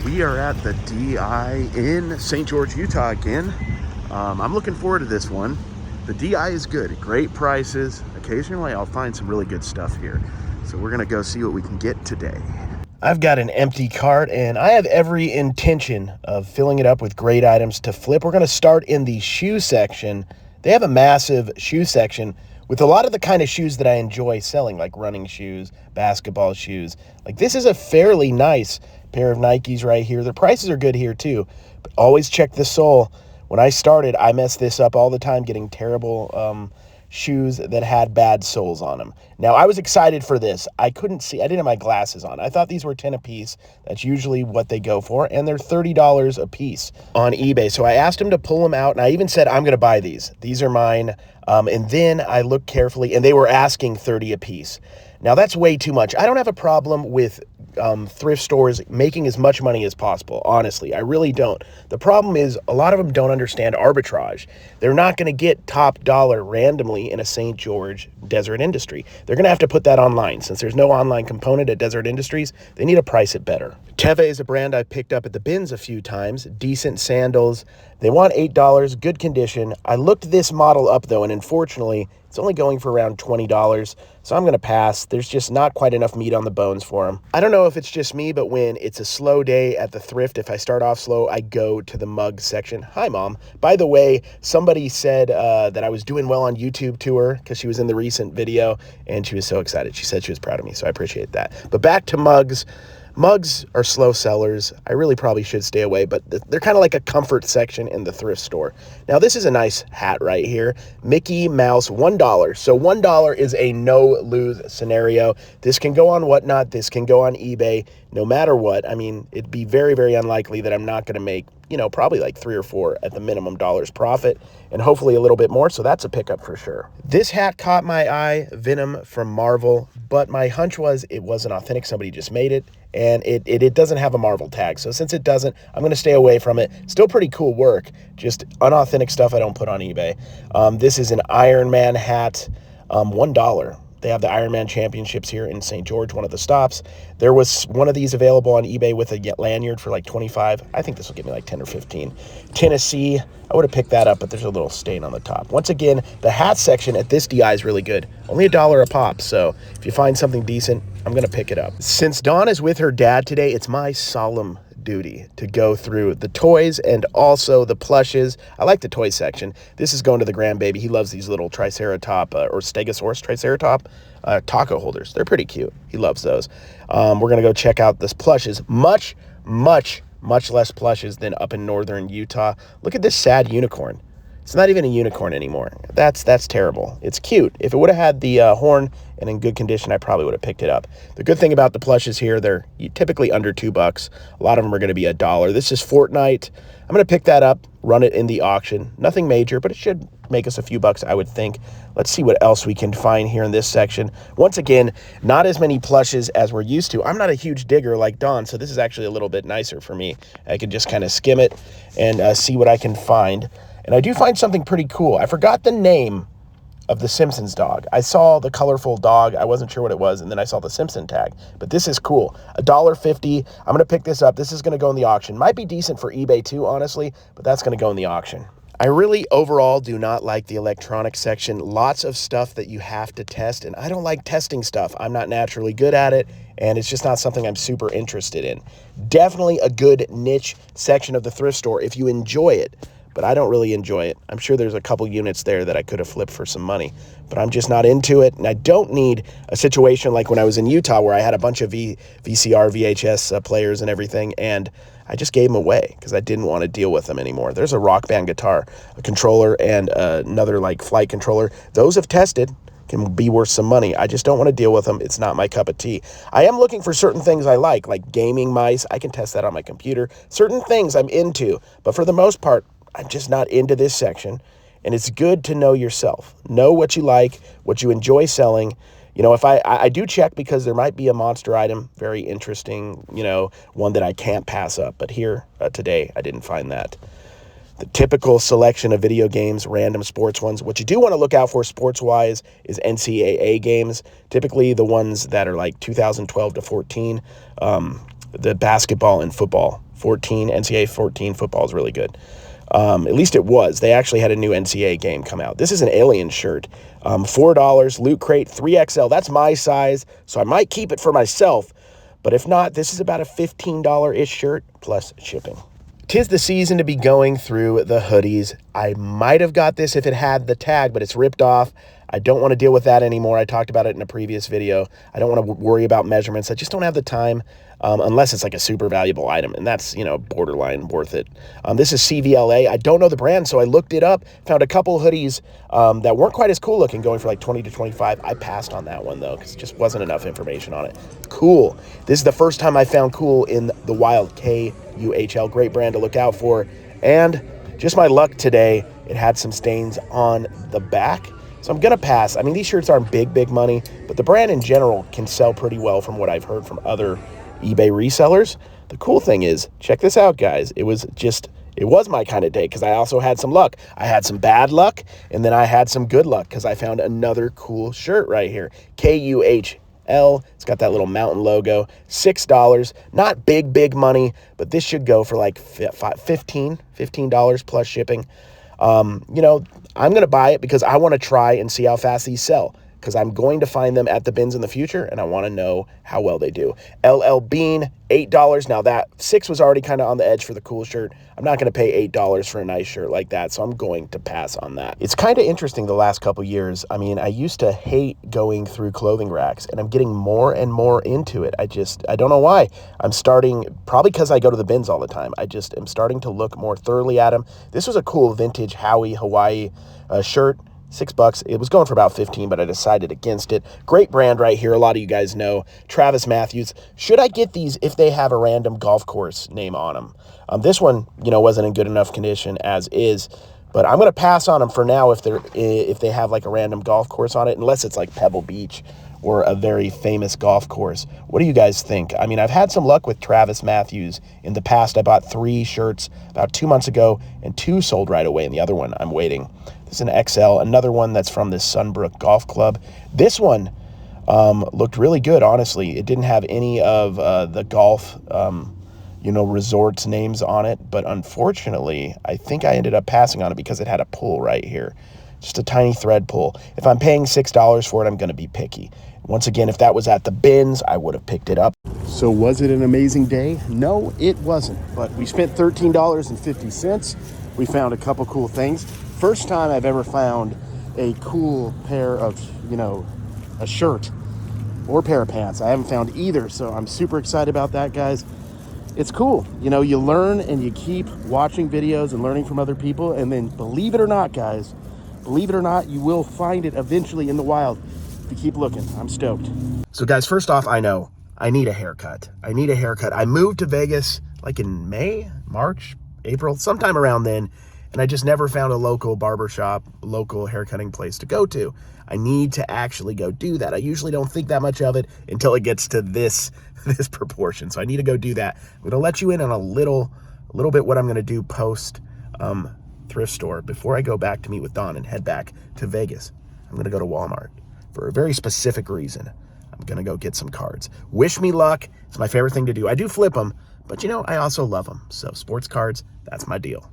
We are at the DI in St. George, Utah again. I'm looking forward to this one. The DI is good, great prices. Occasionally I'll find some really good stuff here. So we're gonna go see what we can get today. I've got an empty cart and I have every intention of filling it up with great items to flip. We're gonna start in the shoe section. They have a massive shoe section with a lot of the kind of shoes that I enjoy selling, like running shoes, basketball shoes. Like this is a fairly nice pair of Nikes right here. The prices are good here too, but always check the sole. When I started, I messed this up all the time, getting terrible shoes that had bad soles on them. Now, I was excited for this. I couldn't see. I didn't have my glasses on. I thought these were 10 a piece. That's usually what they go for, and they're $30 a piece on eBay. So I asked him to pull them out, and I even said, I'm going to buy these. These are mine. And then I looked carefully, and they were asking 30 a piece. Now, that's way too much. I don't have a problem with thrift stores making as much money as possible, honestly. I really don't. The problem is a lot of them don't understand arbitrage. They're not going to get top dollar randomly in a St. George Desert Industry. They're going to have to put that online. Since there's no online component at Desert Industries, they need to price it better. Teve is a brand I've picked up at the bins a few times. Decent sandals. They want $8, good condition. I looked this model up though, and unfortunately, it's only going for around $20, so I'm going to pass. There's just not quite enough meat on the bones for them. I don't know if it's just me, but when it's a slow day at the thrift, if I start off slow, I go to the mug section. Hi, Mom. By the way, somebody said that I was doing well on YouTube to her because she was in the recent video, and she was so excited. She said she was proud of me, so I appreciate that. But back to mugs. Mugs are slow sellers. I really probably should stay away, but they're kind of like a comfort section in the thrift store. Now, this is a nice hat right here. Mickey Mouse, $1. So $1 is a no-lose scenario. This can go on Whatnot. This can go on eBay. No matter what, I mean, it'd be very, very unlikely that I'm not going to make, probably like 3 or 4 at the minimum dollars profit, and hopefully a little bit more, so that's a pickup for sure. This hat caught my eye, Venom from Marvel, but my hunch was it wasn't authentic. Somebody just made it, and it doesn't have a Marvel tag. So since it doesn't, I'm going to stay away from it. Still pretty cool work, just unauthentic stuff I don't put on eBay. This is an Iron Man hat, $1. They have the Ironman Championships here in St. George, one of the stops. There was one of these available on eBay with a lanyard for like 25. I think this will get me like 10 or 15. Tennessee, I would have picked that up, but there's a little stain on the top. Once again, the hat section at this DI is really good. Only $1 a pop, so if you find something decent, I'm going to pick it up. Since Dawn is with her dad today, it's my solemn duty to go through the toys and also the plushes. I like the toy section. This is going to the grandbaby. He loves these little Triceratop or Stegosaurus Triceratop taco holders. They're pretty cute. He loves those. We're going to go check out this plushes. Much less plushes than up in northern Utah. Look at this sad unicorn. It's not even a unicorn anymore. That's terrible. It's cute. If it would have had the horn and in good condition, I probably would have picked it up. The good thing about the plushes here, they're typically under $2. A lot of them are going to be $1. This is Fortnite. I'm going to pick that up, run it in the auction. Nothing major, but it should make us a few bucks, I would think. Let's see what else we can find here in this section. Once again, not as many plushes as we're used to. I'm not a huge digger like Dawn, so this is actually a little bit nicer for me. I can just kind of skim it and see what I can find. And I do find something pretty cool. I forgot the name of the Simpsons dog. I saw the colorful dog. I wasn't sure what it was, and then I saw the Simpson tag. But this is cool. $1.50. I'm going to pick this up. This is going to go in the auction. Might be decent for eBay too, honestly, but that's going to go in the auction. I really overall do not like the electronics section. Lots of stuff that you have to test, and I don't like testing stuff. I'm not naturally good at it, and it's just not something I'm super interested in. Definitely a good niche section of the thrift store if you enjoy it, but I don't really enjoy it. I'm sure there's a couple units there that I could have flipped for some money, but I'm just not into it, and I don't need a situation like when I was in Utah where I had a bunch of VCR, VHS players and everything, and I just gave them away because I didn't want to deal with them anymore. There's a Rock Band guitar, a controller, and another like flight controller. Those have tested, can be worth some money. I just don't want to deal with them. It's not my cup of tea. I am looking for certain things I like gaming mice. I can test that on my computer. Certain things I'm into, but for the most part, I'm just not into this section. And it's good to know yourself. Know what you like, what you enjoy selling. If I do check because there might be a monster item, very interesting, one that I can't pass up. But here today, I didn't find that. The typical selection of video games, random sports ones. What you do want to look out for sports-wise is NCAA games, typically the ones that are like 2012 to 14, the basketball and football 14, NCAA 14 football is really good. At least it was. They actually had a new NCAA game come out. This is an Alien shirt. $4, Loot Crate, 3XL. That's my size, so I might keep it for myself. But if not, this is about a $15-ish shirt plus shipping. 'Tis the season to be going through the hoodies. I might have got this if it had the tag, but it's ripped off. I don't want to deal with that anymore. I talked about it in a previous video. I don't want to worry about measurements. I just don't have the time unless it's like a super valuable item, and that's, you know, borderline worth it. This is CVLA. I don't know the brand, so I looked it up, found a couple hoodies that weren't quite as cool looking, going for like 20 to 25. I passed on that one, though, because it just wasn't enough information on it. Cool. This is the first time I found cool in the wild. KUHL, great brand to look out for. And just my luck today, it had some stains on the back. So I'm going to pass. I mean, these shirts aren't big money, but the brand in general can sell pretty well from what I've heard from other eBay resellers. The cool thing is, check this out, guys. It was my kind of day because I also had some luck. I had some bad luck, and then I had some good luck because I found another cool shirt right here. KUHL. It's got that little mountain logo. $6. Not big money, but this should go for like $15 plus shipping. You know, I'm going to buy it because I want to try and see how fast these sell, because I'm going to find them at the bins in the future, and I want to know how well they do. LL Bean, $8. Now that $6 was already kind of on the edge for the cool shirt. I'm not going to pay $8 for a nice shirt like that, so I'm going to pass on that. It's kind of interesting the last couple years. I mean, I used to hate going through clothing racks, and I'm getting more and more into it. I don't know why. I'm starting, probably because I go to the bins all the time. I just am starting to look more thoroughly at them. This was a cool vintage Howie Hawaii shirt. $6. It was going for about 15, but I decided against it. Great brand right here. A lot of you guys know. Travis Matthews. Should I get these if they have a random golf course name on them? This one, you know, wasn't in good enough condition as is, but I'm going to pass on them for now if they have like a random golf course on it, unless it's like Pebble Beach or a very famous golf course. What do you guys think? I mean, I've had some luck with Travis Matthews in the past. I bought 3 shirts about 2 months ago, and 2 sold right away, and the other one I'm waiting. This is an XL, another one that's from the Sunbrook Golf Club. This one looked really good, honestly. It didn't have any of the golf, you know, resorts names on it, but unfortunately, I think I ended up passing on it because it had a pull right here. Just a tiny thread pull. If I'm paying $6 for it, I'm going to be picky. Once again, if that was at the bins, I would have picked it up. So was it an amazing day? No, it wasn't. But we spent $13.50. We found a couple cool things. First time I've ever found a cool pair of, you know, a shirt or pair of pants. I haven't found either, so I'm super excited about that, guys. It's cool. You know, you learn and you keep watching videos and learning from other people, and then believe it or not, guys, believe it or not, you will find it eventually in the wild if you keep looking. I'm stoked. So guys, first off, I know I need a haircut. I need a haircut. I moved to Vegas like in May, March, April, sometime around then, and I just never found a local barbershop, local haircutting place to go to. I need to actually go do that. I usually don't think that much of it until it gets to this proportion. So I need to go do that. I'm going to let you in on a little bit what I'm going to do post thrift store before I go back to meet with Don and head back to Vegas. I'm going to go to Walmart for a very specific reason. I'm going to go get some cards. Wish me luck. It's my favorite thing to do. I do flip them, but you know, I also love them. So sports cards, that's my deal.